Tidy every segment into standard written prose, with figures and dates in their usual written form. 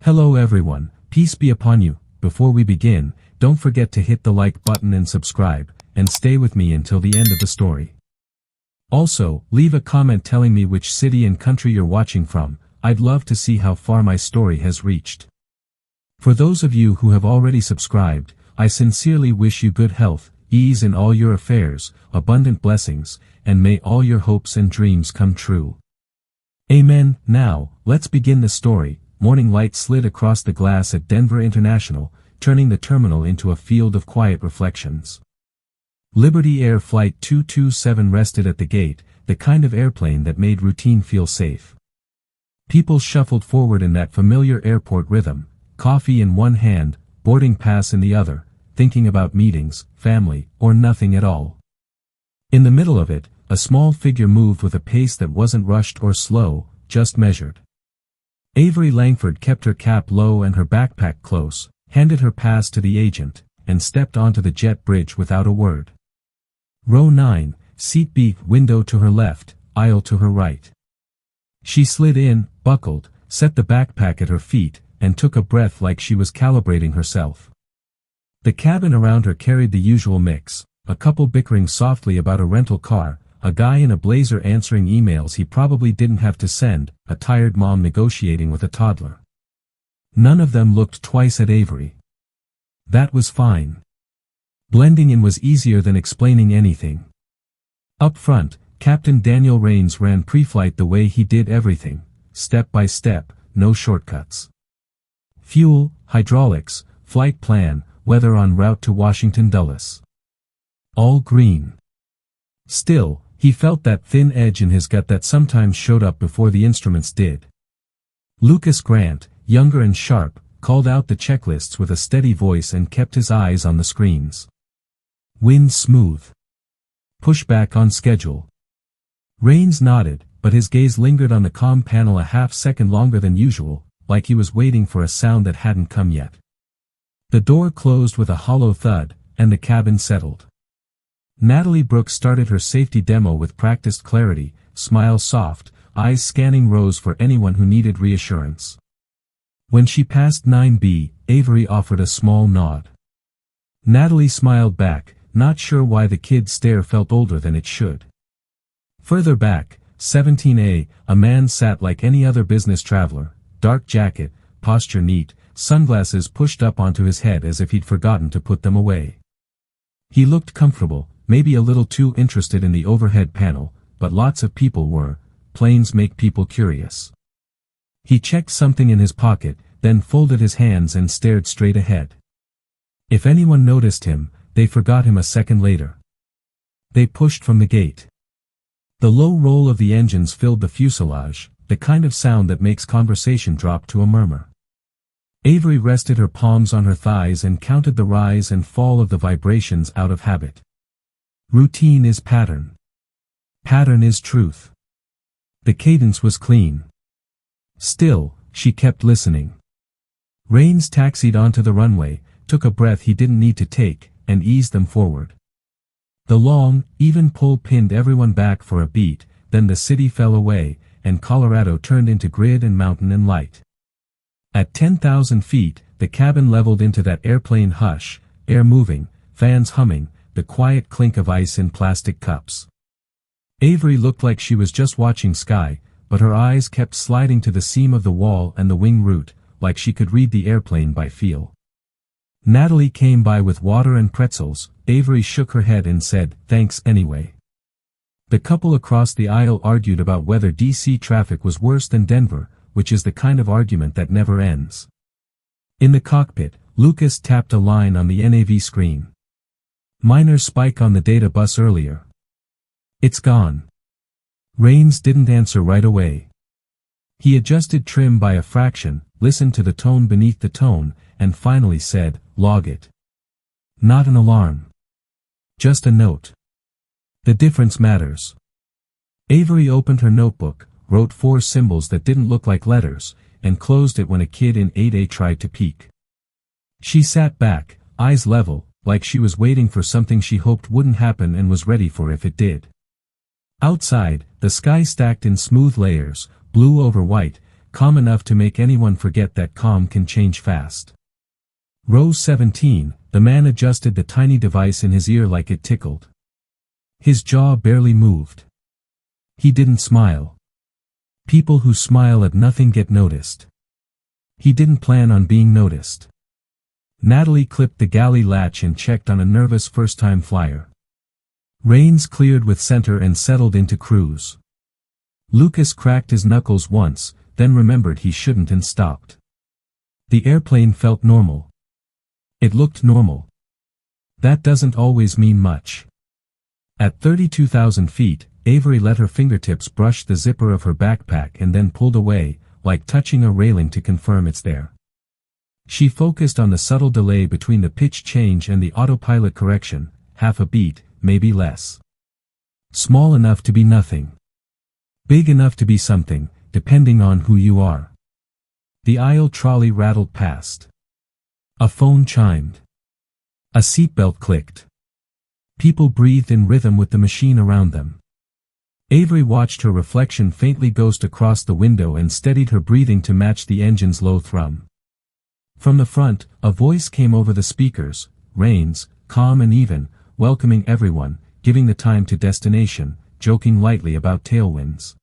Hello everyone, peace be upon you. Before we begin, don't forget to hit the like button and subscribe, and stay with me until the end of the story. Also, leave a comment telling me which city and country you're watching from. I'd love to see how far my story has reached. For those of you who have already subscribed, I sincerely wish you good health, ease in all your affairs, abundant blessings, and may all your hopes and dreams come true. Amen. Now, let's begin the story. Morning light slid across the glass at Denver International, turning the terminal into a field of quiet reflections. Liberty Air Flight 227 rested at the gate, the kind of airplane that made routine feel safe. People shuffled forward in that familiar airport rhythm, coffee in one hand, boarding pass in the other, thinking about meetings, family, or nothing at all. In the middle of it, a small figure moved with a pace that wasn't rushed or slow, just measured. Avery Langford kept her cap low and her backpack close, handed her pass to the agent, and stepped onto the jet bridge without a word. Row 9, seat B, window to her left, aisle to her right. She slid in, buckled, set the backpack at her feet, and took a breath like she was calibrating herself. The cabin around her carried the usual mix, a couple bickering softly about a rental car, a guy in a blazer answering emails he probably didn't have to send, a tired mom negotiating with a toddler. None of them looked twice at Avery. That was fine. Blending in was easier than explaining anything. Up front, Captain Daniel Rains ran pre-flight the way he did everything, step by step, no shortcuts. Fuel, hydraulics, flight plan, weather en route to Washington Dulles. All green. Still, he felt that thin edge in his gut that sometimes showed up before the instruments did. Lucas Grant, younger and sharp, called out the checklists with a steady voice and kept his eyes on the screens. Wind smooth. Pushback on schedule. Rains nodded, but his gaze lingered on the comm panel a half-second longer than usual, like he was waiting for a sound that hadn't come yet. The door closed with a hollow thud, and the cabin settled. Natalie Brooks started her safety demo with practiced clarity, smile soft, eyes scanning rows for anyone who needed reassurance. When she passed 9B, Avery offered a small nod. Natalie smiled back, not sure why the kid's stare felt older than it should. Further back, 17A, a man sat like any other business traveler, dark jacket, posture neat, sunglasses pushed up onto his head as if he'd forgotten to put them away. He looked comfortable, maybe a little too interested in the overhead panel, but lots of people were. Planes make people curious. He checked something in his pocket, then folded his hands and stared straight ahead. If anyone noticed him, they forgot him a second later. They pushed from the gate. The low roll of the engines filled the fuselage, the kind of sound that makes conversation drop to a murmur. Avery rested her palms on her thighs and counted the rise and fall of the vibrations out of habit. Routine is pattern. Pattern is truth. The cadence was clean. Still, she kept listening. Rains taxied onto the runway, took a breath he didn't need to take, and eased them forward. The long, even pull pinned everyone back for a beat, then the city fell away, and Colorado turned into grid and mountain and light. At 10,000 feet, the cabin leveled into that airplane hush, air moving, fans humming, the quiet clink of ice in plastic cups. Avery looked like she was just watching sky, but her eyes kept sliding to the seam of the wall and the wing root, like she could read the airplane by feel. Natalie came by with water and pretzels. Avery shook her head and said, "Thanks anyway." The couple across the aisle argued about whether DC traffic was worse than Denver, which is the kind of argument that never ends. In the cockpit, Lucas tapped a line on the NAV screen. "Minor spike on the data bus earlier. It's gone." Rains didn't answer right away. He adjusted trim by a fraction, listened to the tone beneath the tone, and finally said, "Log it." Not an alarm. Just a note. The difference matters. Avery opened her notebook, wrote 4 symbols that didn't look like letters, and closed it when a kid in 8A tried to peek. She sat back, eyes level, like she was waiting for something she hoped wouldn't happen and was ready for if it did. Outside, the sky stacked in smooth layers, blue over white, calm enough to make anyone forget that calm can change fast. Row 17, the man adjusted the tiny device in his ear like it tickled. His jaw barely moved. He didn't smile. People who smile at nothing get noticed. He didn't plan on being noticed. Natalie clipped the galley latch and checked on a nervous first-time flyer. Reins cleared with center and settled into cruise. Lucas cracked his knuckles once, then remembered he shouldn't and stopped. The airplane felt normal. It looked normal. That doesn't always mean much. At 32,000 feet, Avery let her fingertips brush the zipper of her backpack and then pulled away, like touching a railing to confirm it's there. She focused on the subtle delay between the pitch change and the autopilot correction, half a beat, maybe less. Small enough to be nothing. Big enough to be something, depending on who you are. The aisle trolley rattled past. A phone chimed. A seatbelt clicked. People breathed in rhythm with the machine around them. Avery watched her reflection faintly ghost across the window and steadied her breathing to match the engine's low thrum. From the front, a voice came over the speakers, Reins, calm and even, welcoming everyone, giving the time to destination, joking lightly about tailwinds.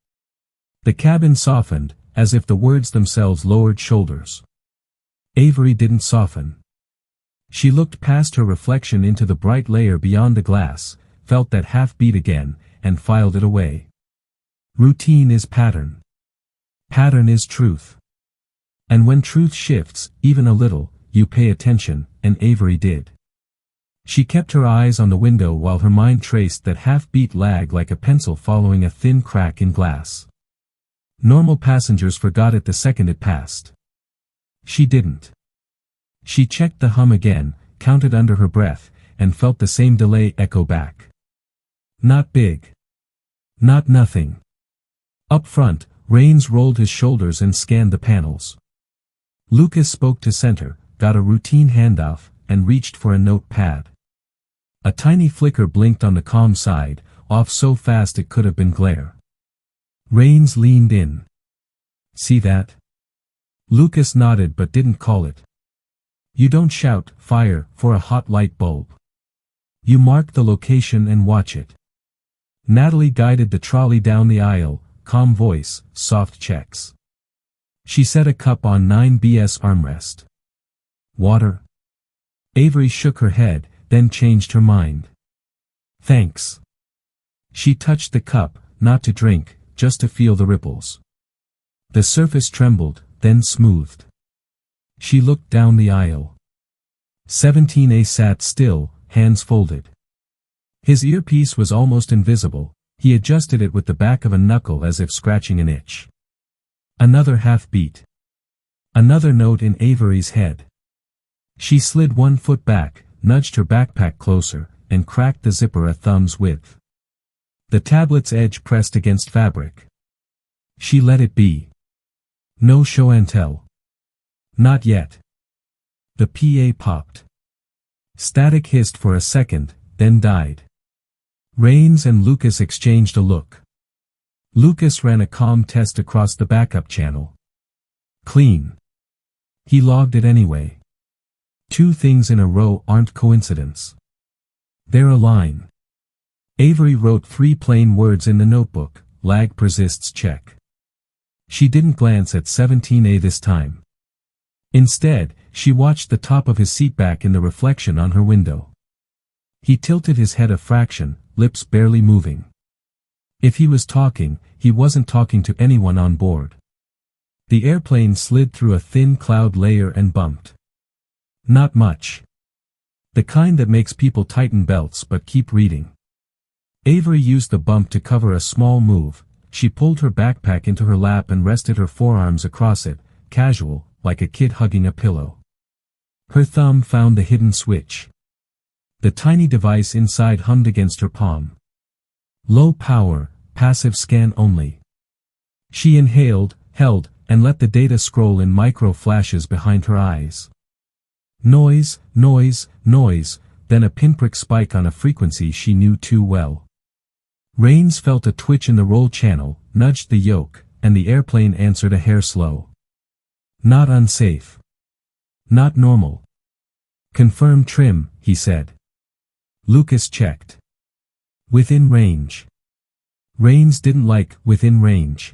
The cabin softened, as if the words themselves lowered shoulders. Avery didn't soften. She looked past her reflection into the bright layer beyond the glass, felt that half beat again, and filed it away. Routine is pattern. Pattern is truth. And when truth shifts, even a little, you pay attention, and Avery did. She kept her eyes on the window while her mind traced that half-beat lag like a pencil following a thin crack in glass. Normal passengers forgot it the second it passed. She didn't. She checked the hum again, counted under her breath, and felt the same delay echo back. Not big. Not nothing. Up front, Reins rolled his shoulders and scanned the panels. Lucas spoke to center, got a routine handoff, and reached for a notepad. A tiny flicker blinked on the comm side, off so fast it could have been glare. Reins leaned in. See that? Lucas nodded but didn't call it. You don't shout, fire, for a hot light bulb. You mark the location and watch it. Natalie guided the trolley down the aisle, calm voice, soft checks. She set a cup on 9BS armrest. Water? Avery shook her head, then changed her mind. Thanks. She touched the cup, not to drink, just to feel the ripples. The surface trembled, then smoothed. She looked down the aisle. 17A sat still, hands folded. His earpiece was almost invisible, he adjusted it with the back of a knuckle as if scratching an itch. Another half beat. Another note in Avery's head. She slid one foot back, nudged her backpack closer, and cracked the zipper a thumb's width. The tablet's edge pressed against fabric. She let it be. No show and tell. Not yet. The PA popped. Static hissed for a second, then died. Reins and Lucas exchanged a look. Lucas ran a comm test across the backup channel. Clean. He logged it anyway. Two things in a row aren't coincidence. They're a line. Avery wrote 3 plain words in the notebook, lag persists check. She didn't glance at 17A this time. Instead, she watched the top of his seat back in the reflection on her window. He tilted his head a fraction, lips barely moving. If he was talking, he wasn't talking to anyone on board. The airplane slid through a thin cloud layer and bumped. Not much. The kind that makes people tighten belts but keep reading. Avery used the bump to cover a small move. She pulled her backpack into her lap and rested her forearms across it, casual, like a kid hugging a pillow. Her thumb found the hidden switch. The tiny device inside hummed against her palm. Low power, passive scan only. She inhaled, held, and let the data scroll in micro flashes behind her eyes. Noise, noise, noise, then a pinprick spike on a frequency she knew too well. Reins felt a twitch in the roll channel, nudged the yoke, and the airplane answered a hair slow. Not unsafe. Not normal. Confirm trim, he said. Lucas checked. Within range. Rains didn't like within range.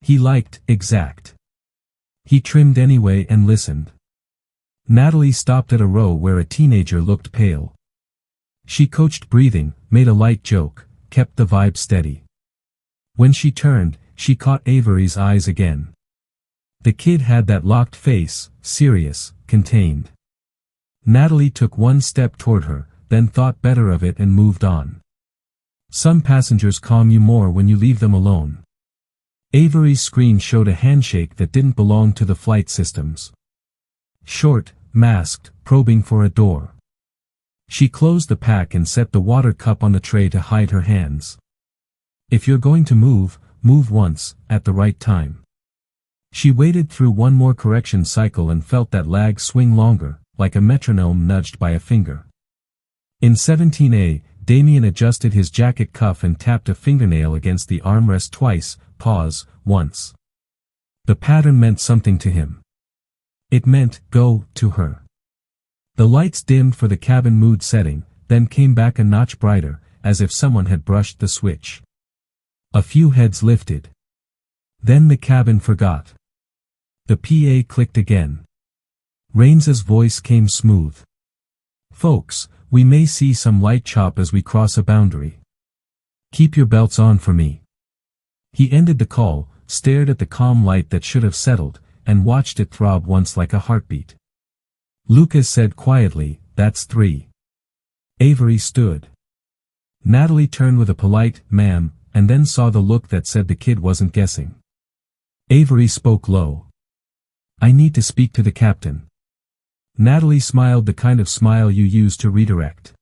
He liked exact. He trimmed anyway and listened. Natalie stopped at a row where a teenager looked pale. She coached breathing, made a light joke, kept the vibe steady. When she turned, she caught Avery's eyes again. The kid had that locked face, serious, contained. Natalie took one step toward her, then thought better of it and moved on. Some passengers calm you more when you leave them alone. Avery's screen showed a handshake that didn't belong to the flight systems. Short, masked, probing for a door. She closed the pack and set the water cup on the tray to hide her hands. If you're going to move, move once, at the right time. She waded through one more correction cycle and felt that lag swing longer, like a metronome nudged by a finger. In 17A, Damien adjusted his jacket cuff and tapped a fingernail against the armrest twice, pause, once. The pattern meant something to him. It meant, go, to her. The lights dimmed for the cabin mood setting, then came back a notch brighter, as if someone had brushed the switch. A few heads lifted. Then the cabin forgot. The PA clicked again. Rains's voice came smooth. Folks, we may see some light chop as we cross a boundary. Keep your belts on for me. He ended the call, stared at the calm light that should have settled, and watched it throb once like a heartbeat. Lucas said quietly, "That's 3." Avery stood. Natalie turned with a polite, "Ma'am," and then saw the look that said the kid wasn't guessing. Avery spoke low. "I need to speak to the captain." Natalie smiled, the kind of smile you use to redirect.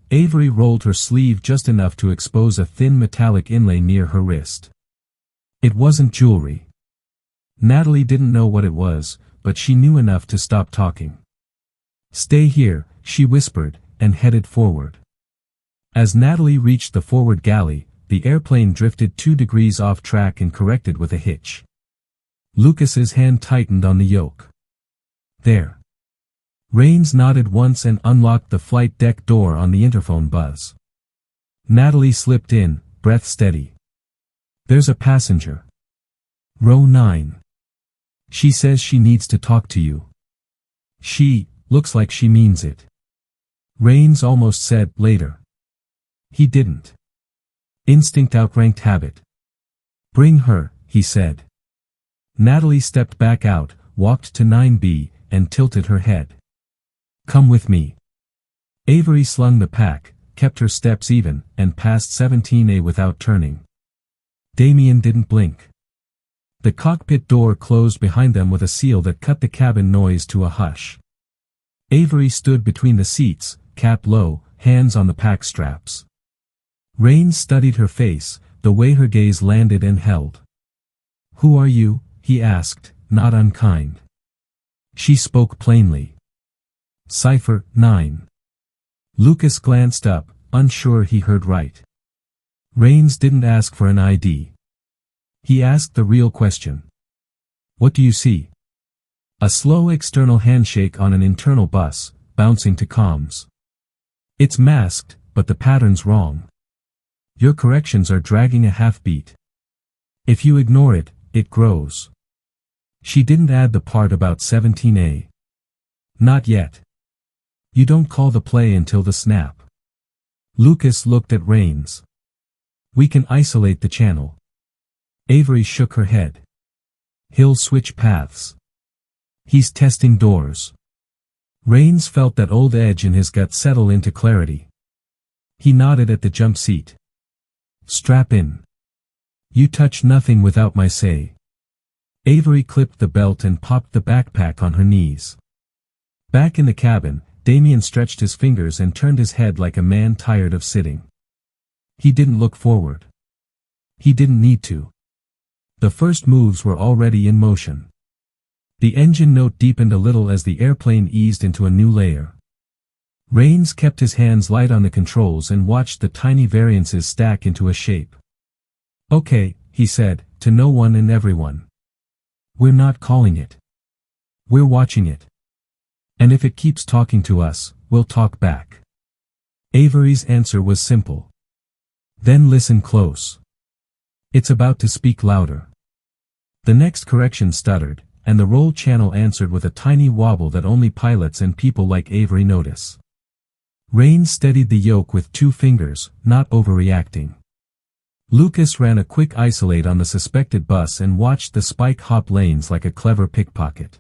Avery rolled her sleeve just enough to expose a thin metallic inlay near her wrist. It wasn't jewelry. Natalie didn't know what it was, but she knew enough to stop talking. "Stay here," she whispered, and headed forward. As Natalie reached the forward galley, the airplane drifted 2 degrees off track and corrected with a hitch. Lucas's hand tightened on the yoke. "There." Rains nodded once and unlocked the flight deck door on the interphone buzz. Natalie slipped in, breath steady. "There's a passenger. Row 9. She says she needs to talk to you." Looks like she means it. Rains almost said, "later." He didn't. Instinct outranked habit. "Bring her," he said. Natalie stepped back out, walked to 9B, and tilted her head. "Come with me." Avery slung the pack, kept her steps even, and passed 17A without turning. Damien didn't blink. The cockpit door closed behind them with a seal that cut the cabin noise to a hush. Avery stood between the seats, cap low, hands on the pack straps. Rains studied her face, the way her gaze landed and held. "Who are you?" he asked, not unkind. She spoke plainly. "Cipher 9. Lucas glanced up, unsure he heard right. Rains didn't ask for an ID. He asked the real question. "What do you see?" A slow external handshake on an internal bus, bouncing to comms. "It's masked, but the pattern's wrong. Your corrections are dragging a half beat. If you ignore it, it grows." She didn't add the part about 17A. "Not yet. You don't call the play until the snap." Lucas looked at Rains. "We can isolate the channel." Avery shook her head. "He'll switch paths. He's testing doors." Rains felt that old edge in his gut settle into clarity. He nodded at the jump seat. "Strap in. You touch nothing without my say." Avery clipped the belt and popped the backpack on her knees. Back in the cabin, Damien stretched his fingers and turned his head like a man tired of sitting. He didn't look forward. He didn't need to. The first moves were already in motion. The engine note deepened a little as the airplane eased into a new layer. Rains kept his hands light on the controls and watched the tiny variances stack into a shape. "Okay," he said, to no one and everyone. We're not calling it. We're watching it. And if it keeps talking to us, we'll talk back. Avery's answer was simple. Then listen close. It's about to speak louder. The next correction stuttered, and the roll channel answered with a tiny wobble that only pilots and people like Avery notice. Rain steadied the yoke with 2 fingers, not overreacting. Lucas ran a quick isolate on the suspected bus and watched the spike hop lanes like a clever pickpocket.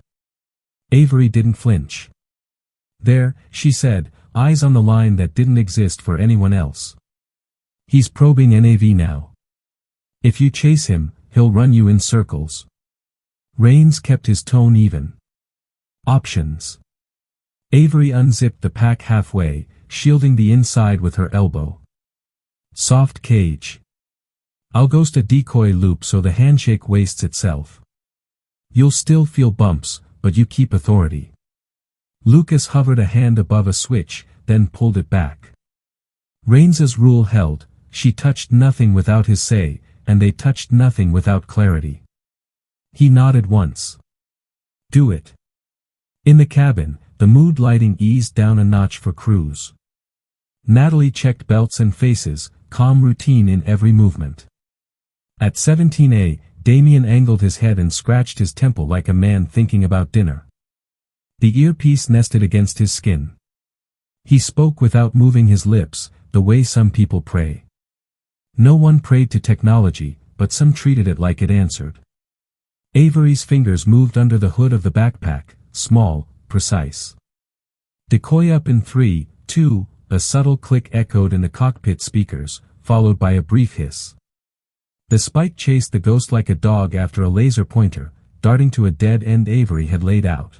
Avery didn't flinch. There, she said, eyes on the line that didn't exist for anyone else. He's probing NAV now. If you chase him, he'll run you in circles. Rains kept his tone even. Options. Avery unzipped the pack halfway, shielding the inside with her elbow. Soft cage. I'll ghost a decoy loop so the handshake wastes itself. You'll still feel bumps, but you keep authority. Lucas hovered a hand above a switch, then pulled it back. Rains's rule held, she touched nothing without his say, and they touched nothing without clarity. He nodded once. Do it. In the cabin, the mood lighting eased down a notch for cruise. Natalie checked belts and faces, calm routine in every movement. At 17A, Damien angled his head and scratched his temple like a man thinking about dinner. The earpiece nested against his skin. He spoke without moving his lips, the way some people pray. No one prayed to technology, but some treated it like it answered. Avery's fingers moved under the hood of the backpack, small, precise. Decoy up in 3, 2, a subtle click echoed in the cockpit speakers, followed by a brief hiss. The spike chased the ghost like a dog after a laser pointer, darting to a dead end Avery had laid out.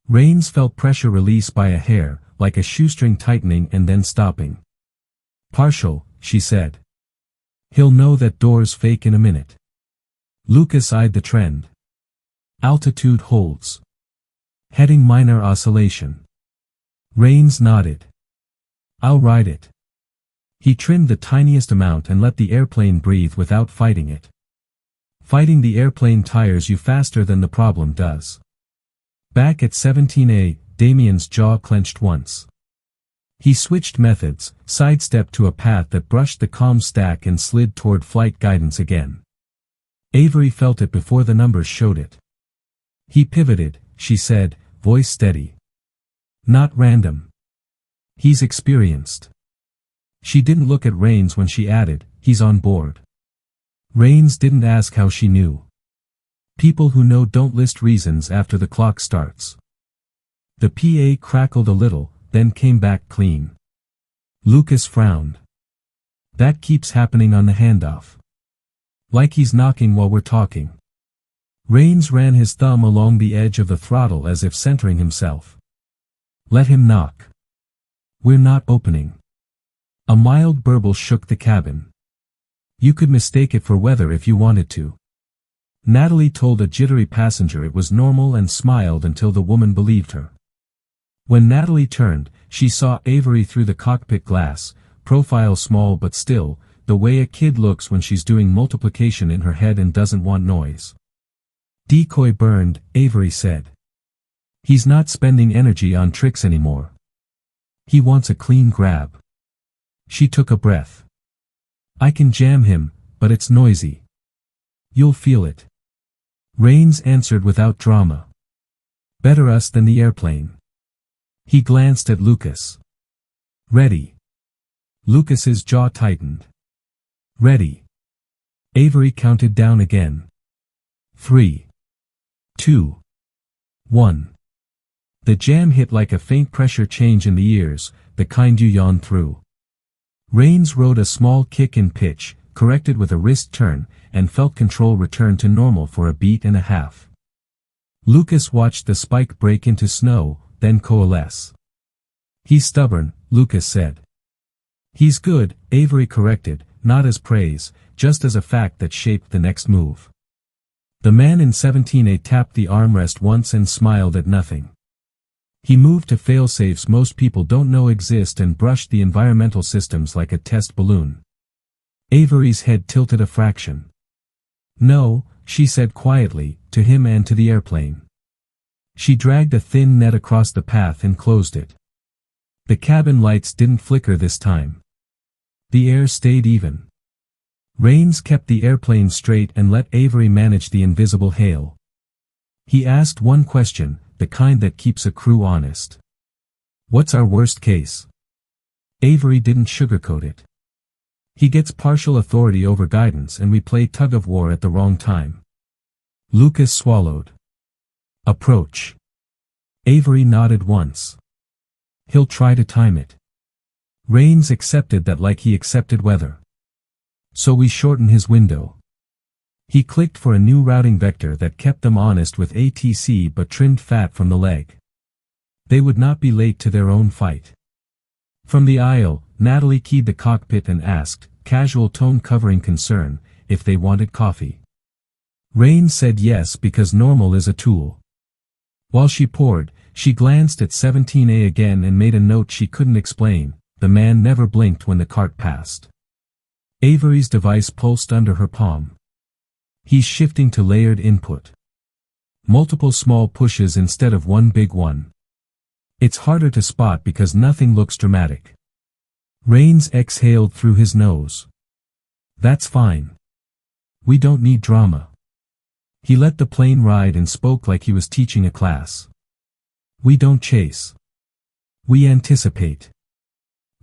Rains felt pressure release by a hair, like a shoestring tightening and then stopping. Partial, she said. He'll know that door's fake in a minute. Lucas eyed the trend. Altitude holds. Heading minor oscillation. Rains nodded. I'll ride it. He trimmed the tiniest amount and let the airplane breathe without fighting it. Fighting the airplane tires you faster than the problem does. Back at 17A, Damien's jaw clenched once. He switched methods, sidestepped to a path that brushed the comm stack and slid toward flight guidance again. Avery felt it before the numbers showed it. He pivoted, she said, voice steady. Not random. He's experienced. She didn't look at Rains when she added, he's on board. Rains didn't ask how she knew. People who know don't list reasons after the clock starts. The PA crackled a little, then came back clean. Lucas frowned. That keeps happening on the handoff. Like he's knocking while we're talking. Rains ran his thumb along the edge of the throttle as if centering himself. Let him knock. We're not opening. A mild burble shook the cabin. You could mistake it for weather if you wanted to. Natalie told a jittery passenger it was normal and smiled until the woman believed her. When Natalie turned, she saw Avery through the cockpit glass, profile small but still, the way a kid looks when she's doing multiplication in her head and doesn't want noise. Decoy burned, Avery said. He's not spending energy on tricks anymore. He wants a clean grab. She took a breath. I can jam him, but it's noisy. You'll feel it. Rains answered without drama. Better us than the airplane. He glanced at Lucas. Ready. Lucas's jaw tightened. Ready. Avery counted down again. 3, 2, 1. The jam hit like a faint pressure change in the ears, the kind you yawn through. Rains rode a small kick in pitch, corrected with a wrist turn, and felt control return to normal for a beat and a half. Lucas watched the spike break into snow, then coalesce. He's stubborn, Lucas said. He's good, Avery corrected, not as praise, just as a fact that shaped the next move. The man in 17A tapped the armrest once and smiled at nothing. He moved to failsafes most people don't know exist and brushed the environmental systems like a test balloon. Avery's head tilted a fraction. No, she said quietly, to him and to the airplane. She dragged a thin net across the path and closed it. The cabin lights didn't flicker this time. The air stayed even. Rains kept the airplane straight and let Avery manage the invisible hail. He asked one question, the kind that keeps a crew honest. What's our worst case? Avery didn't sugarcoat it. He gets partial authority over guidance and we play tug-of-war at the wrong time. Lucas swallowed. Approach. Avery nodded once. He'll try to time it. Rains accepted that like he accepted weather. So we shorten his window. He clicked for a new routing vector that kept them honest with ATC but trimmed fat from the leg. They would not be late to their own fight. From the aisle, Natalie keyed the cockpit and asked, casual tone covering concern, if they wanted coffee. Rain said yes because normal is a tool. While she poured, she glanced at 17A again and made a note she couldn't explain. The man never blinked when the cart passed. Avery's device pulsed under her palm. He's shifting to layered input. Multiple small pushes instead of one big one. It's harder to spot because nothing looks dramatic. Rains exhaled through his nose. That's fine. We don't need drama. He let the plane ride and spoke like he was teaching a class. We don't chase. We anticipate.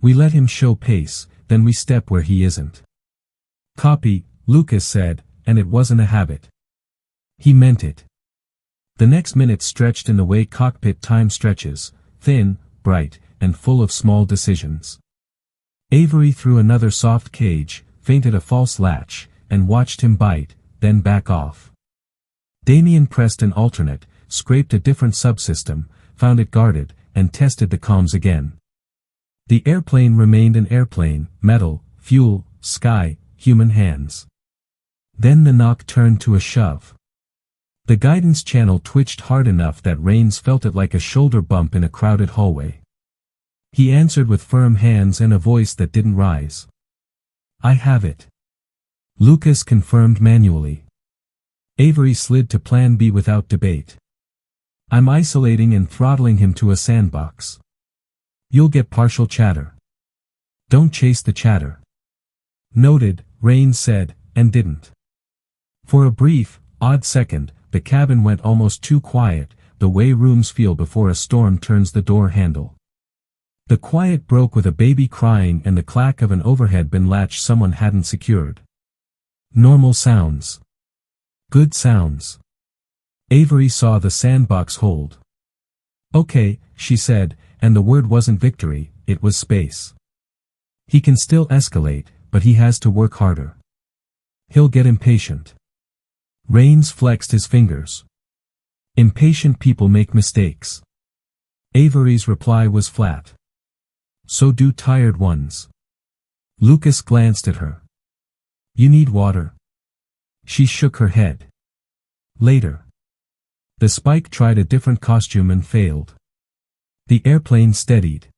We let him show pace, then we step where he isn't. Copy, Lucas said, and it wasn't a habit. He meant it. The next minute stretched in the way cockpit time stretches, thin, bright, and full of small decisions. Avery threw another soft cage, feinted a false latch, and watched him bite, then back off. Damien pressed an alternate, scraped a different subsystem, found it guarded, and tested the comms again. The airplane remained an airplane, metal, fuel, sky, human hands. Then the knock turned to a shove. The guidance channel twitched hard enough that Rains felt it like a shoulder bump in a crowded hallway. He answered with firm hands and a voice that didn't rise. I have it. Lucas confirmed manually. Avery slid to plan B without debate. I'm isolating and throttling him to a sandbox. You'll get partial chatter. Don't chase the chatter. Noted, Rains said, and didn't. For a brief, odd second, the cabin went almost too quiet, the way rooms feel before a storm turns the door handle. The quiet broke with a baby crying and the clack of an overhead bin latch someone hadn't secured. Normal sounds. Good sounds. Avery saw the sandbox hold. Okay, she said, and the word wasn't victory, it was space. He can still escalate, but he has to work harder. He'll get impatient. Rains flexed his fingers. Impatient people make mistakes. Avery's reply was flat. So do tired ones. Lucas glanced at her. You need water. She shook her head. Later. The Spike tried a different costume and failed. The airplane steadied.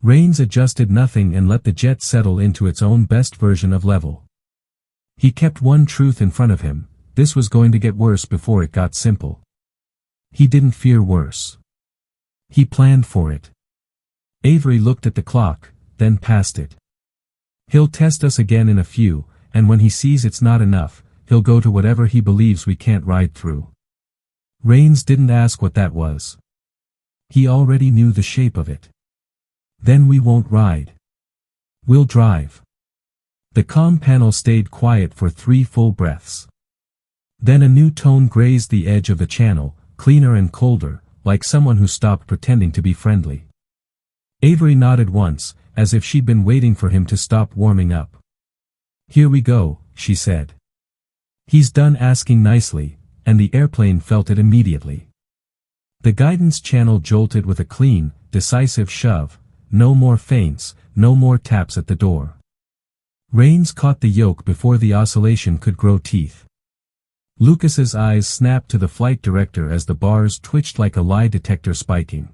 Rains adjusted nothing and let the jet settle into its own best version of level. He kept one truth in front of him, this was going to get worse before it got simple. He didn't fear worse. He planned for it. Avery looked at the clock, then passed it. He'll test us again in a few, and when he sees it's not enough, he'll go to whatever he believes we can't ride through. Rains didn't ask what that was. He already knew the shape of it. Then we won't ride. We'll drive. The comm panel stayed quiet for 3 full breaths. Then a new tone grazed the edge of the channel, cleaner and colder, like someone who stopped pretending to be friendly. Avery nodded once, as if she'd been waiting for him to stop warming up. Here we go, she said. He's done asking nicely, and the airplane felt it immediately. The guidance channel jolted with a clean, decisive shove, no more feints, no more taps at the door. Rains caught the yoke before the oscillation could grow teeth. Lucas's eyes snapped to the flight director as the bars twitched like a lie detector spiking.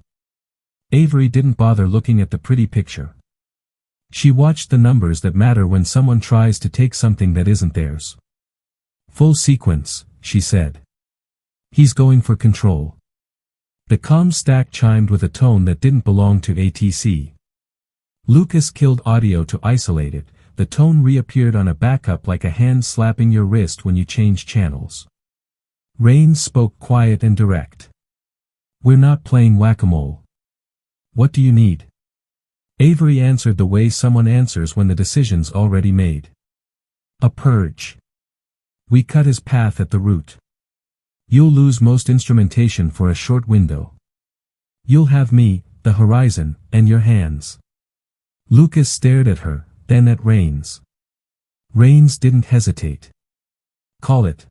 Avery didn't bother looking at the pretty picture. She watched the numbers that matter when someone tries to take something that isn't theirs. Full sequence, she said. He's going for control. The comm stack chimed with a tone that didn't belong to ATC. Lucas killed audio to isolate it. The tone reappeared on a backup like a hand slapping your wrist when you change channels. Rains spoke quiet and direct. We're not playing whack-a-mole. What do you need? Avery answered the way someone answers when the decision's already made. A purge. We cut his path at the root. You'll lose most instrumentation for a short window. You'll have me, the horizon, and your hands. Lucas stared at her, then at Rains. Rains didn't hesitate. Call it.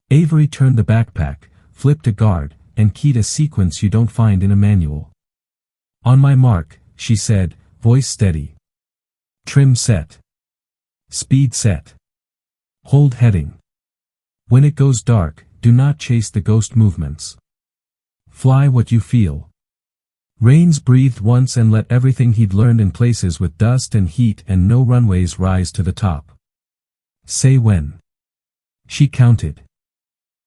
Avery turned the backpack, flipped a guard, and keyed a sequence you don't find in a manual. On my mark, she said, voice steady. Trim set. Speed set. Hold heading. When it goes dark, do not chase the ghost movements. Fly what you feel. Rains breathed once and let everything he'd learned in places with dust and heat and no runways rise to the top. Say when. She counted.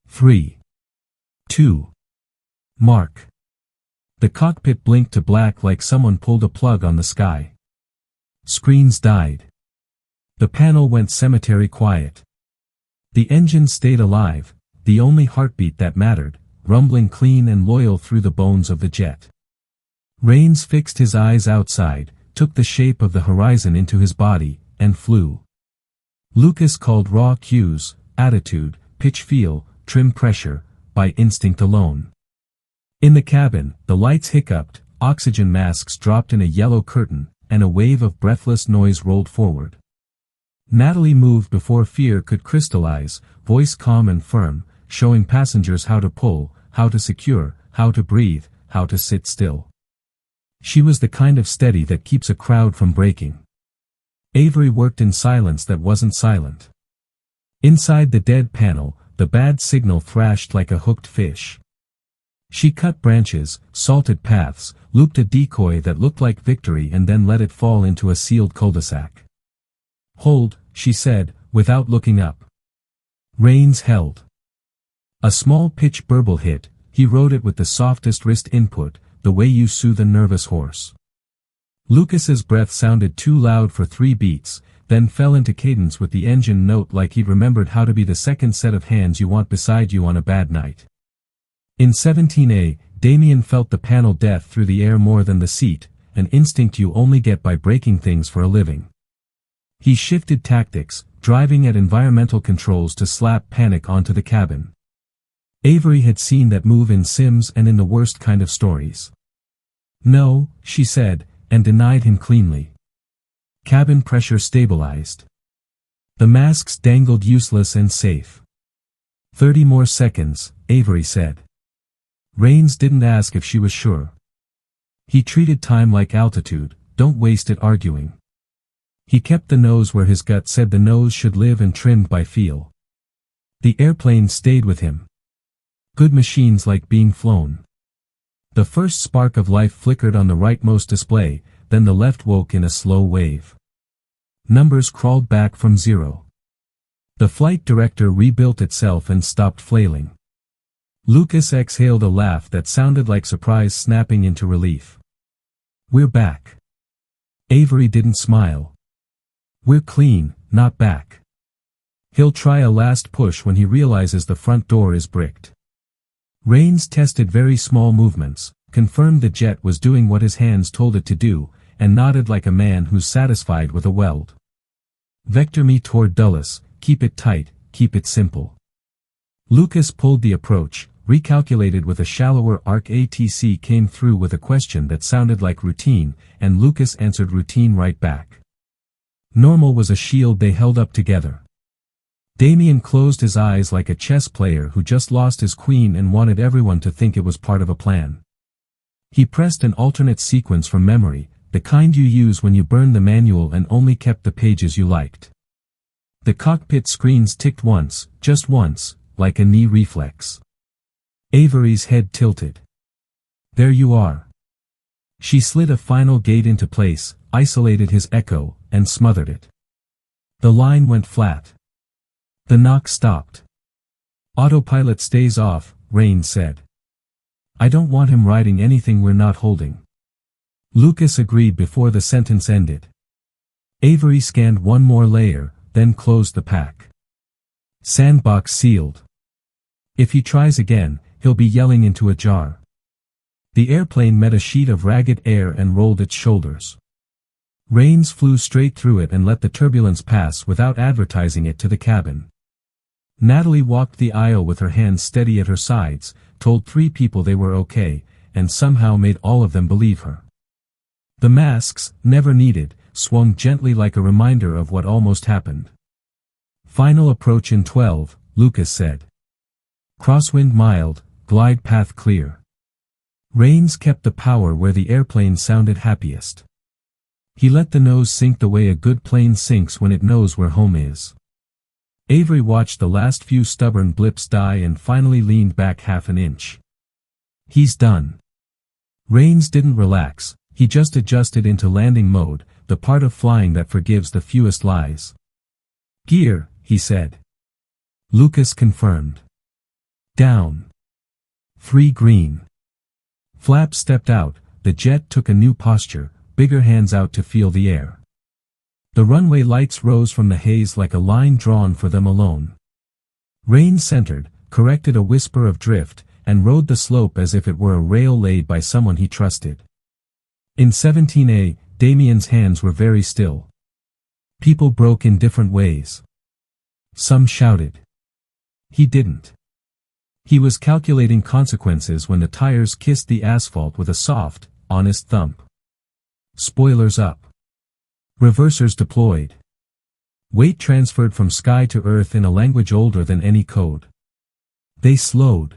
3. 2. Mark. The cockpit blinked to black like someone pulled a plug on the sky. Screens died. The panel went cemetery quiet. The engine stayed alive, the only heartbeat that mattered, rumbling clean and loyal through the bones of the jet. Rains fixed his eyes outside, took the shape of the horizon into his body, and flew. Lucas called raw cues, attitude, pitch feel, trim pressure, by instinct alone. In the cabin, the lights hiccuped, oxygen masks dropped in a yellow curtain, and a wave of breathless noise rolled forward. Natalie moved before fear could crystallize, voice calm and firm, showing passengers how to pull, how to secure, how to breathe, how to sit still. She was the kind of steady that keeps a crowd from breaking. Avery worked in silence that wasn't silent. Inside the dead panel, the bad signal thrashed like a hooked fish. She cut branches, salted paths, looped a decoy that looked like victory and then let it fall into a sealed cul-de-sac. Hold, she said, without looking up. Rains held. A small pitch burble hit, he rode it with the softest wrist input, the way you soothe a nervous horse. Lucas's breath sounded too loud for 3 beats, then fell into cadence with the engine note like he'd remembered how to be the second set of hands you want beside you on a bad night. In 17A, Damien felt the panel death through the air more than the seat, an instinct you only get by breaking things for a living. He shifted tactics, driving at environmental controls to slap panic onto the cabin. Avery had seen that move in Sims and in the worst kind of stories. No, she said, and denied him cleanly. Cabin pressure stabilized. The masks dangled useless and safe. 30 more seconds, Avery said. Rains didn't ask if she was sure. He treated time like altitude, don't waste it arguing. He kept the nose where his gut said the nose should live and trimmed by feel. The airplane stayed with him. Good machines like being flown. The first spark of life flickered on the rightmost display, then the left woke in a slow wave. Numbers crawled back from 0. The flight director rebuilt itself and stopped flailing. Lucas exhaled a laugh that sounded like surprise snapping into relief. We're back. Avery didn't smile. We're clean, not back. He'll try a last push when he realizes the front door is bricked. Rains tested very small movements, confirmed the jet was doing what his hands told it to do, and nodded like a man who's satisfied with a weld. Vector me toward Dulles, keep it tight, keep it simple. Lucas pulled the approach, recalculated with a shallower arc. ATC came through with a question that sounded like routine, and Lucas answered routine right back. Normal was a shield they held up together. Damien closed his eyes like a chess player who just lost his queen and wanted everyone to think it was part of a plan. He pressed an alternate sequence from memory, the kind you use when you burn the manual and only kept the pages you liked. The cockpit screens ticked once, just once, like a knee reflex. Avery's head tilted. There you are. She slid a final gate into place, isolated his echo, and smothered it. The line went flat. The knock stopped. Autopilot stays off, Rains said. I don't want him riding anything we're not holding. Lucas agreed before the sentence ended. Avery scanned one more layer, then closed the pack. Sandbox sealed. If he tries again, he'll be yelling into a jar. The airplane met a sheet of ragged air and rolled its shoulders. Rains flew straight through it and let the turbulence pass without advertising it to the cabin. Natalie walked the aisle with her hands steady at her sides, told 3 people they were okay, and somehow made all of them believe her. The masks, never needed, swung gently like a reminder of what almost happened. Final approach in 12, Lucas said. Crosswind mild, glide path clear. Rains kept the power where the airplane sounded happiest. He let the nose sink the way a good plane sinks when it knows where home is. Avery watched the last few stubborn blips die and finally leaned back half an inch. He's done. Rains didn't relax, he just adjusted into landing mode, the part of flying that forgives the fewest lies. Gear, he said. Lucas confirmed. Down. 3 green. Flaps stepped out, the jet took a new posture, bigger hands out to feel the air. The runway lights rose from the haze like a line drawn for them alone. Rain centered, corrected a whisper of drift, and rode the slope as if it were a rail laid by someone he trusted. In 17A, Damien's hands were very still. People broke in different ways. Some shouted. He didn't. He was calculating consequences when the tires kissed the asphalt with a soft, honest thump. Spoilers up. Reversers deployed. Weight transferred from sky to earth in a language older than any code. They slowed.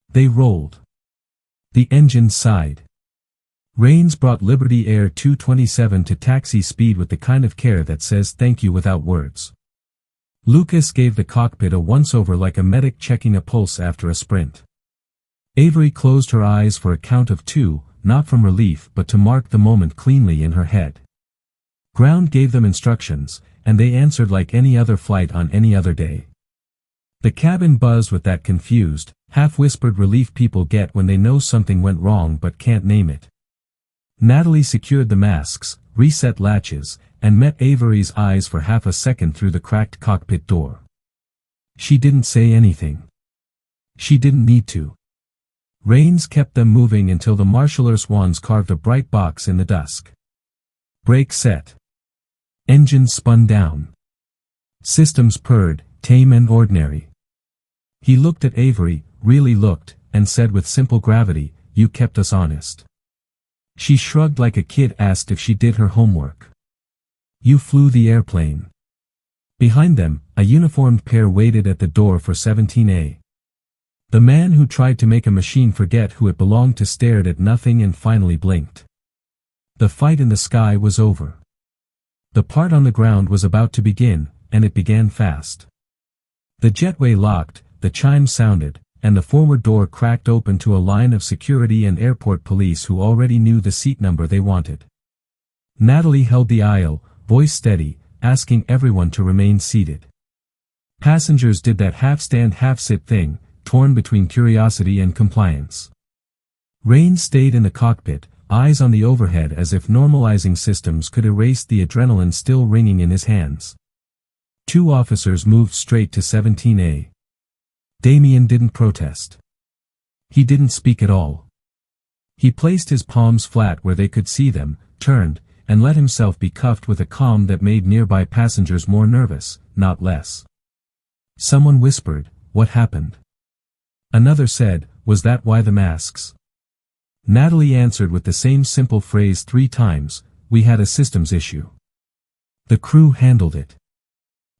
They rolled. The engine sighed. Rains brought Liberty Air 227 to taxi speed with the kind of care that says thank you without words. Lucas gave the cockpit a once-over like a medic checking a pulse after a sprint. Avery closed her eyes for a count of 2, not from relief but to mark the moment cleanly in her head. Ground gave them instructions, and they answered like any other flight on any other day. The cabin buzzed with that confused, half-whispered relief people get when they know something went wrong but can't name it. Natalie secured the masks, reset latches, and met Avery's eyes for half a second through the cracked cockpit door. She didn't say anything. She didn't need to. Rains kept them moving until the marshaller swans carved a bright box in the dusk. Brake set. Engine spun down. Systems purred, tame and ordinary. He looked at Avery, really looked, and said with simple gravity, "You kept us honest." She shrugged like a kid asked if she did her homework. "You flew the airplane." Behind them, a uniformed pair waited at the door for 17A. The man who tried to make a machine forget who it belonged to stared at nothing and finally blinked. The fight in the sky was over. The part on the ground was about to begin, and it began fast. The jetway locked, the chime sounded, and the forward door cracked open to a line of security and airport police who already knew the seat number they wanted. Natalie held the aisle, voice steady, asking everyone to remain seated. Passengers did that half-stand half-sit thing, torn between curiosity and compliance. Rain stayed in the cockpit, eyes on the overhead as if normalizing systems could erase the adrenaline still ringing in his hands. 2 officers moved straight to 17A. Damien didn't protest. He didn't speak at all. He placed his palms flat where they could see them, turned, and let himself be cuffed with a calm that made nearby passengers more nervous, not less. Someone whispered, "What happened?" Another said, "Was that why the masks?" Natalie answered with the same simple phrase 3 times, "We had a systems issue. The crew handled it."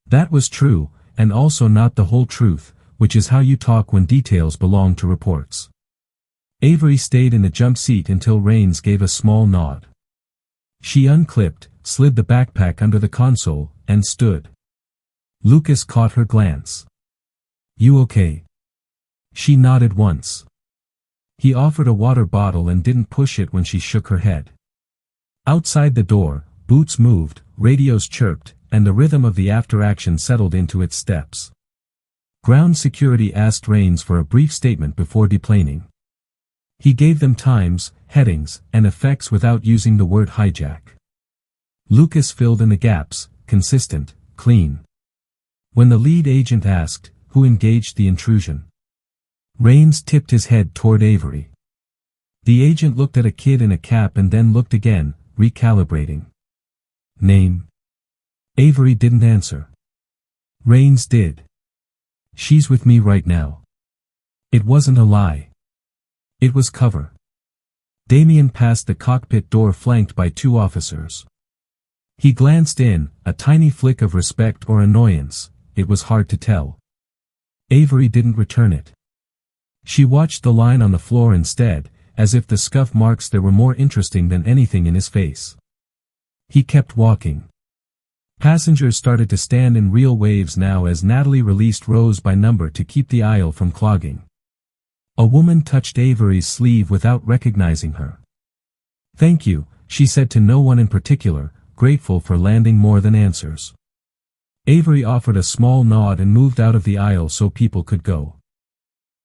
That was true, and also not the whole truth, which is how you talk when details belong to reports. Avery stayed in the jump seat until Rains gave a small nod. She unclipped, slid the backpack under the console, and stood. Lucas caught her glance. "You okay?" She nodded once. He offered a water bottle and didn't push it when she shook her head. Outside the door, boots moved, radios chirped, and the rhythm of the after-action settled into its steps. Ground security asked Rains for a brief statement before deplaning. He gave them times, headings, and effects without using the word hijack. Lucas filled in the gaps, consistent, clean. When the lead agent asked, who engaged the intrusion? Rains tipped his head toward Avery. The agent looked at a kid in a cap and then looked again, recalibrating. Name? Avery didn't answer. Rains did. She's with me right now. It wasn't a lie. It was cover. Damien passed the cockpit door flanked by 2 officers. He glanced in, a tiny flick of respect or annoyance, it was hard to tell. Avery didn't return it. She watched the line on the floor instead, as if the scuff marks there were more interesting than anything in his face. He kept walking. Passengers started to stand in real waves now as Natalie released rows by number to keep the aisle from clogging. A woman touched Avery's sleeve without recognizing her. Thank you, she said to no one in particular, grateful for landing more than answers. Avery offered a small nod and moved out of the aisle so people could go.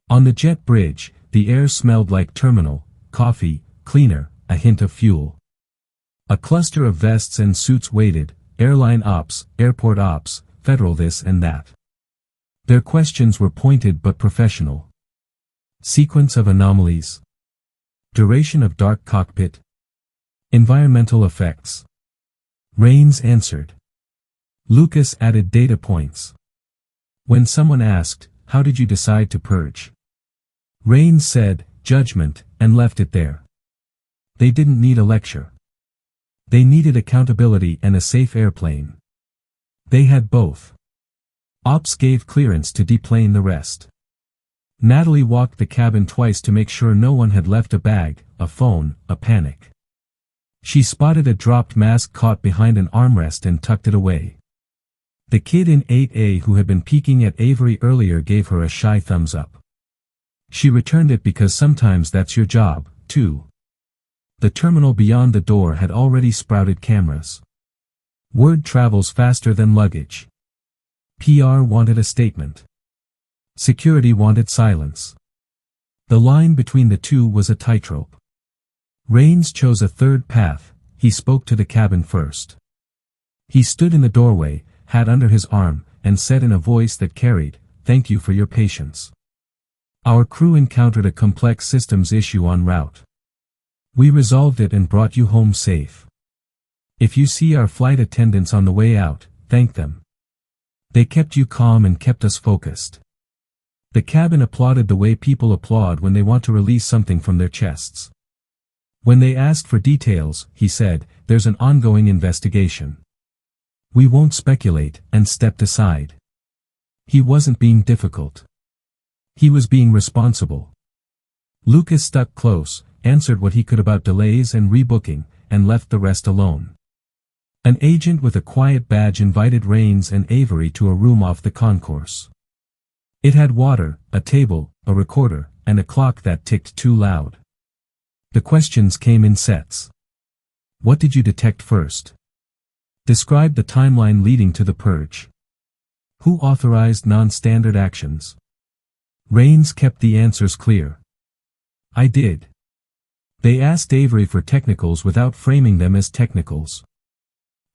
On the jet bridge, the air smelled like terminal, coffee, cleaner, a hint of fuel. A cluster of vests and suits waited, airline ops, airport ops, federal this and that. Their questions were pointed but professional. Sequence of anomalies. Duration of dark cockpit. Environmental effects. Rains answered. Lucas added data points. When someone asked, how did you decide to purge? Rains said, judgment, and left it there. They didn't need a lecture. They needed accountability and a safe airplane. They had both. Ops gave clearance to deplane the rest. Natalie walked the cabin twice to make sure no one had left a bag, a phone, a panic. She spotted a dropped mask caught behind an armrest and tucked it away. The kid in 8A who had been peeking at Avery earlier gave her a shy thumbs up. She returned it because sometimes that's your job, too. The terminal beyond the door had already sprouted cameras. Word travels faster than luggage. PR wanted a statement. Security wanted silence. The line between the two was a tightrope. Rains chose a third path. He spoke to the cabin first. He stood in the doorway, hat under his arm, and said in a voice that carried, "Thank you for your patience. Our crew encountered a complex systems issue en route. We resolved it and brought you home safe. If you see our flight attendants on the way out, thank them. They kept you calm and kept us focused." The cabin applauded the way people applaud when they want to release something from their chests. When they asked for details, he said, "There's an ongoing investigation. We won't speculate," and stepped aside. He wasn't being difficult. He was being responsible. Lucas stuck close, answered what he could about delays and rebooking, and left the rest alone. An agent with a quiet badge invited Rains and Avery to a room off the concourse. It had water, a table, a recorder, and a clock that ticked too loud. The questions came in sets. What did you detect first? Describe the timeline leading to the purge. Who authorized non-standard actions? Rains kept the answers clear. I did. They asked Avery for technicals without framing them as technicals.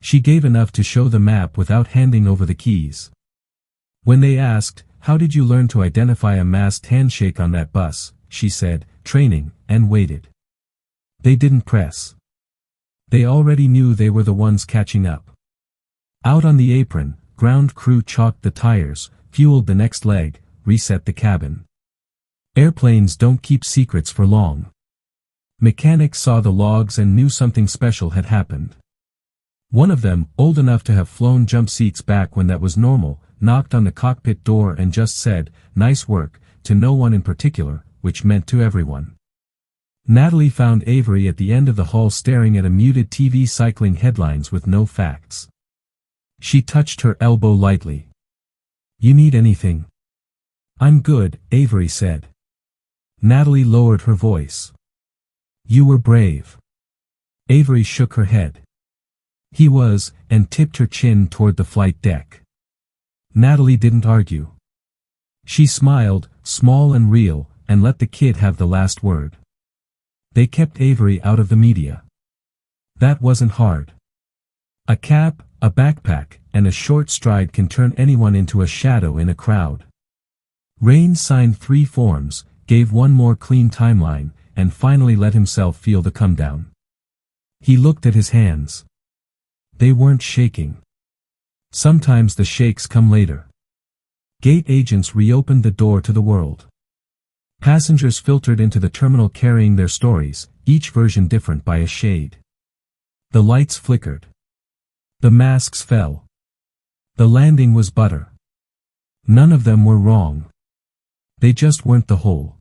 She gave enough to show the map without handing over the keys. When they asked, how did you learn to identify a masked handshake on that bus, she said, training, and waited. They didn't press. They already knew they were the ones catching up. Out on the apron, ground crew chalked the tires, fueled the next leg, reset the cabin. Airplanes don't keep secrets for long. Mechanics saw the logs and knew something special had happened. One of them, old enough to have flown jump seats back when that was normal, knocked on the cockpit door and just said, "Nice work," to no one in particular, which meant to everyone. Natalie found Avery at the end of the hall staring at a muted TV cycling headlines with no facts. She touched her elbow lightly. You need anything? I'm good, Avery said. Natalie lowered her voice. You were brave. Avery shook her head. He was, and tipped her chin toward the flight deck. Natalie didn't argue. She smiled, small and real, and let the kid have the last word. They kept Avery out of the media. That wasn't hard. A cap, a backpack, and a short stride can turn anyone into a shadow in a crowd. Raines signed 3 forms, gave one more clean timeline, and finally let himself feel the come down. He looked at his hands. They weren't shaking. Sometimes the shakes come later. Gate agents reopened the door to the world. Passengers filtered into the terminal carrying their stories, each version different by a shade. The lights flickered. The masks fell. The landing was butter. None of them were wrong. They just weren't the whole.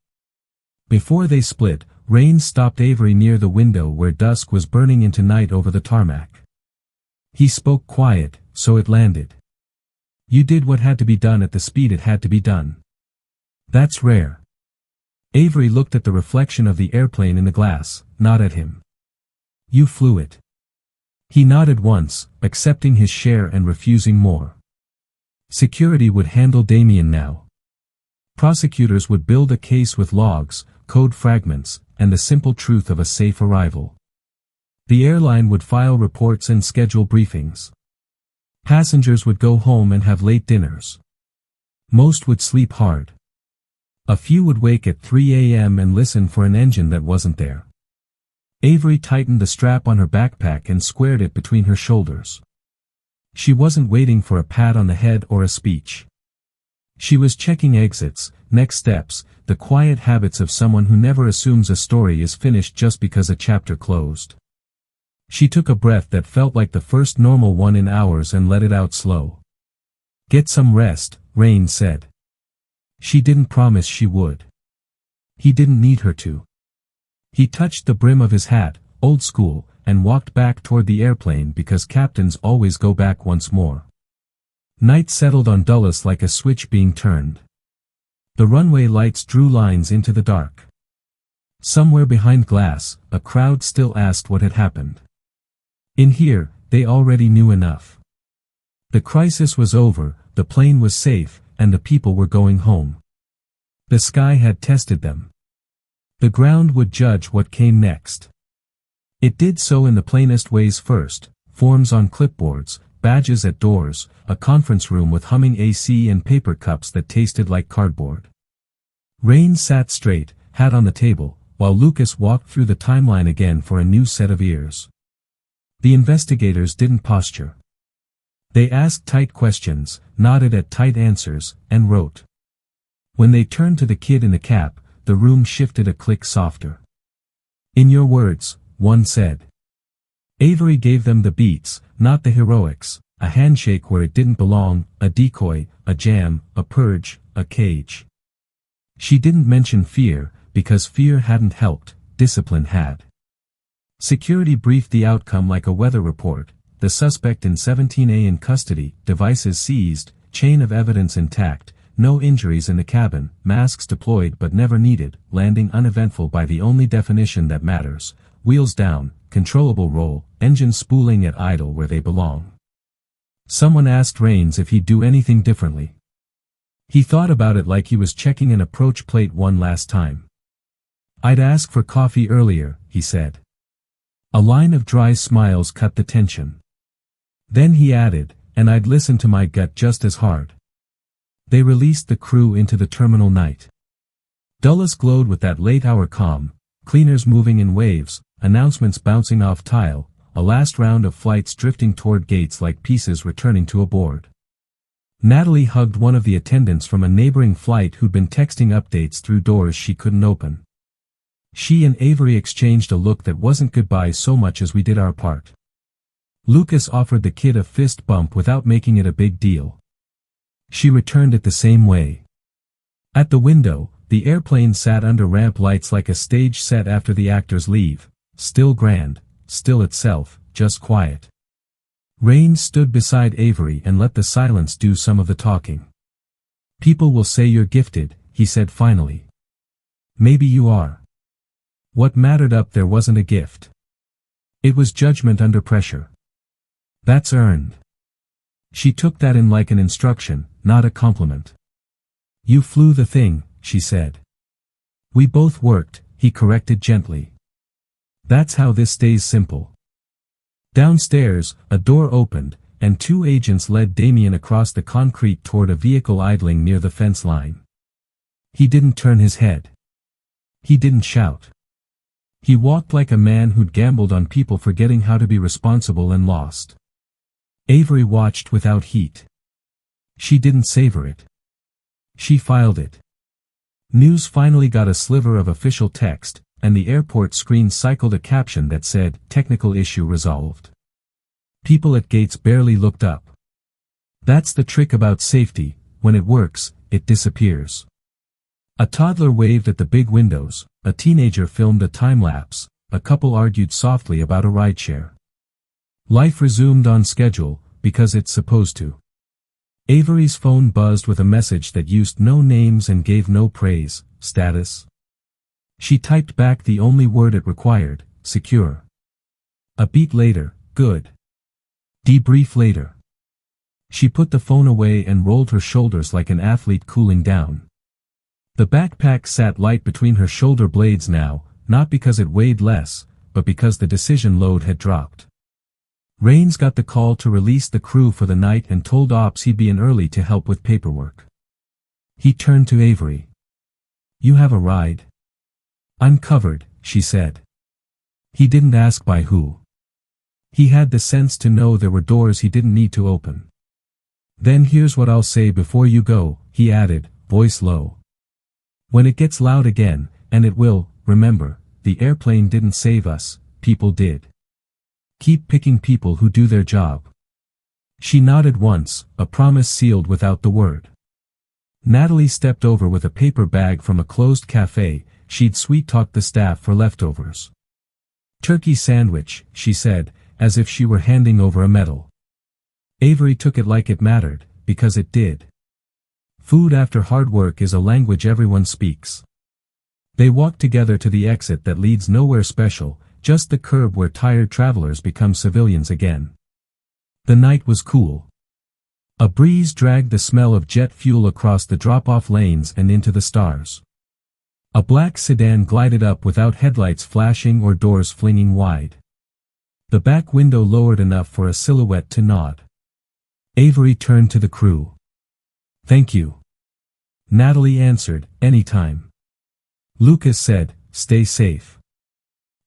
Before they split, Raines stopped Avery near the window where dusk was burning into night over the tarmac. He spoke quiet, so it landed. You did what had to be done at the speed it had to be done. That's rare. Avery looked at the reflection of the airplane in the glass, not at him. You flew it. He nodded once, accepting his share and refusing more. Security would handle Damien now. Prosecutors would build a case with logs, code fragments, and the simple truth of a safe arrival. The airline would file reports and schedule briefings. Passengers would go home and have late dinners. Most would sleep hard. A few would wake at 3 a.m. and listen for an engine that wasn't there. Avery tightened the strap on her backpack and squared it between her shoulders. She wasn't waiting for a pat on the head or a speech. She was checking exits, next steps, the quiet habits of someone who never assumes a story is finished just because a chapter closed. She took a breath that felt like the first normal one in hours and let it out slow. Get some rest, Raines said. She didn't promise she would. He didn't need her to. He touched the brim of his hat, old school, and walked back toward the airplane because captains always go back once more. Night settled on Dulles like a switch being turned. The runway lights drew lines into the dark. Somewhere behind glass, a crowd still asked what had happened. In here, they already knew enough. The crisis was over, the plane was safe, and the people were going home. The sky had tested them. The ground would judge what came next. It did so in the plainest ways first, forms on clipboards, badges at doors, a conference room with humming AC and paper cups that tasted like cardboard. Raines sat straight, hat on the table, while Lucas walked through the timeline again for a new set of ears. The investigators didn't posture. They asked tight questions, nodded at tight answers, and wrote. When they turned to the kid in the cap, the room shifted a click softer. In your words, one said. Avery gave them the beats, not the heroics, a handshake where it didn't belong, a decoy, a jam, a purge, a cage. She didn't mention fear, because fear hadn't helped, discipline had. Security briefed the outcome like a weather report, the suspect in 17A in custody, devices seized, chain of evidence intact, no injuries in the cabin, masks deployed but never needed, landing uneventful by the only definition that matters, wheels down, controllable roll, engines spooling at idle where they belong. Someone asked Raines if he'd do anything differently. He thought about it like he was checking an approach plate one last time. I'd ask for coffee earlier, he said. A line of dry smiles cut the tension. Then he added, and I'd listen to my gut just as hard. They released the crew into the terminal night. Dulles glowed with that late-hour calm, cleaners moving in waves, announcements bouncing off tile, a last round of flights drifting toward gates like pieces returning to a board. Natalie hugged one of the attendants from a neighboring flight who'd been texting updates through doors she couldn't open. She and Avery exchanged a look that wasn't goodbye so much as we did our part. Lucas offered the kid a fist bump without making it a big deal. She returned it the same way. At the window, the airplane sat under ramp lights like a stage set after the actors leave, still grand, still itself, just quiet. Raines stood beside Avery and let the silence do some of the talking. People will say you're gifted, he said finally. Maybe you are. What mattered up there wasn't a gift. It was judgment under pressure. That's earned. She took that in like an instruction, not a compliment. You flew the thing, she said. We both worked, he corrected gently. That's how this stays simple. Downstairs, a door opened, and two agents led Damien across the concrete toward a vehicle idling near the fence line. He didn't turn his head. He didn't shout. He walked like a man who'd gambled on people forgetting how to be responsible and lost. Avery watched without heat. She didn't savor it. She filed it. News finally got a sliver of official text, and the airport screen cycled a caption that said, "Technical issue resolved." People at gates barely looked up. That's the trick about safety, when it works, it disappears. A toddler waved at the big windows, a teenager filmed a time-lapse, a couple argued softly about a rideshare. Life resumed on schedule, because it's supposed to. Avery's phone buzzed with a message that used no names and gave no praise, status. She typed back the only word it required, secure. A beat later, good. Debrief later. She put the phone away and rolled her shoulders like an athlete cooling down. The backpack sat light between her shoulder blades now, not because it weighed less, but because the decision load had dropped. Rains got the call to release the crew for the night and told Ops he'd be in early to help with paperwork. He turned to Avery. You have a ride? I'm covered, she said. He didn't ask by who. He had the sense to know there were doors he didn't need to open. Then here's what I'll say before you go, he added, voice low. When it gets loud again, and it will, remember, the airplane didn't save us, people did. Keep picking people who do their job. She nodded once, a promise sealed without the word. Natalie stepped over with a paper bag from a closed cafe. She'd sweet-talked the staff for leftovers. Turkey sandwich, she said, as if she were handing over a medal. Avery took it like it mattered, because it did. Food after hard work is a language everyone speaks. They walked together to the exit that leads nowhere special, just the curb where tired travelers become civilians again. The night was cool. A breeze dragged the smell of jet fuel across the drop-off lanes and into the stars. A black sedan glided up without headlights flashing or doors flinging wide. The back window lowered enough for a silhouette to nod. Avery turned to the crew. Thank you. Natalie answered, anytime. Lucas said, stay safe.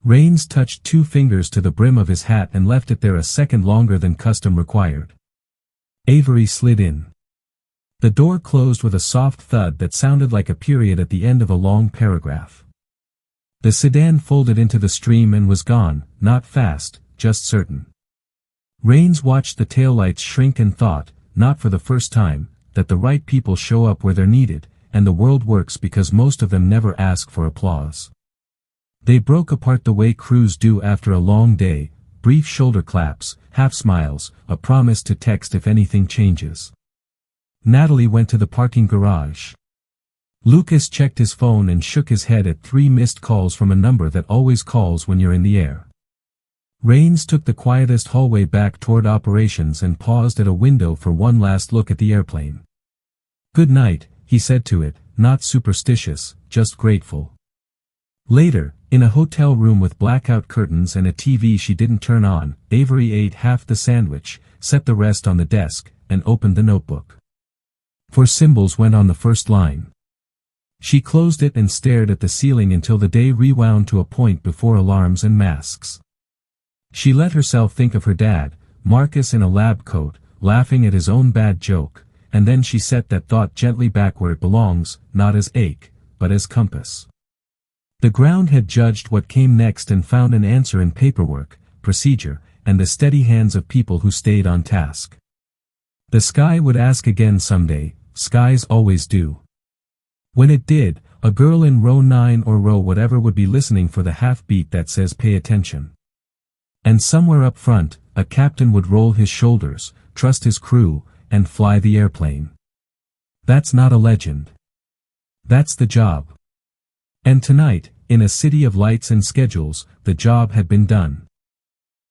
Rains touched 2 fingers to the brim of his hat and left it there a second longer than custom required. Avery slid in. The door closed with a soft thud that sounded like a period at the end of a long paragraph. The sedan folded into the stream and was gone, not fast, just certain. Rains watched the taillights shrink and thought, not for the first time, that the right people show up where they're needed, and the world works because most of them never ask for applause. They broke apart the way crews do after a long day, brief shoulder claps, half smiles, a promise to text if anything changes. Natalie went to the parking garage. Lucas checked his phone and shook his head at 3 missed calls from a number that always calls when you're in the air. Rains took the quietest hallway back toward operations and paused at a window for one last look at the airplane. Good night, he said to it, not superstitious, just grateful. Later, in a hotel room with blackout curtains and a TV she didn't turn on, Avery ate half the sandwich, set the rest on the desk, and opened the notebook. 4 symbols went on the first line. She closed it and stared at the ceiling until the day rewound to a point before alarms and masks. She let herself think of her dad, Marcus in a lab coat, laughing at his own bad joke, and then she set that thought gently back where it belongs, not as ache, but as compass. The ground had judged what came next and found an answer in paperwork, procedure, and the steady hands of people who stayed on task. The sky would ask again someday, skies always do. When it did, a girl in row 9 or row whatever would be listening for the half-beat that says pay attention. And somewhere up front, a captain would roll his shoulders, trust his crew, and fly the airplane. That's not a legend. That's the job. And tonight, in a city of lights and schedules, the job had been done.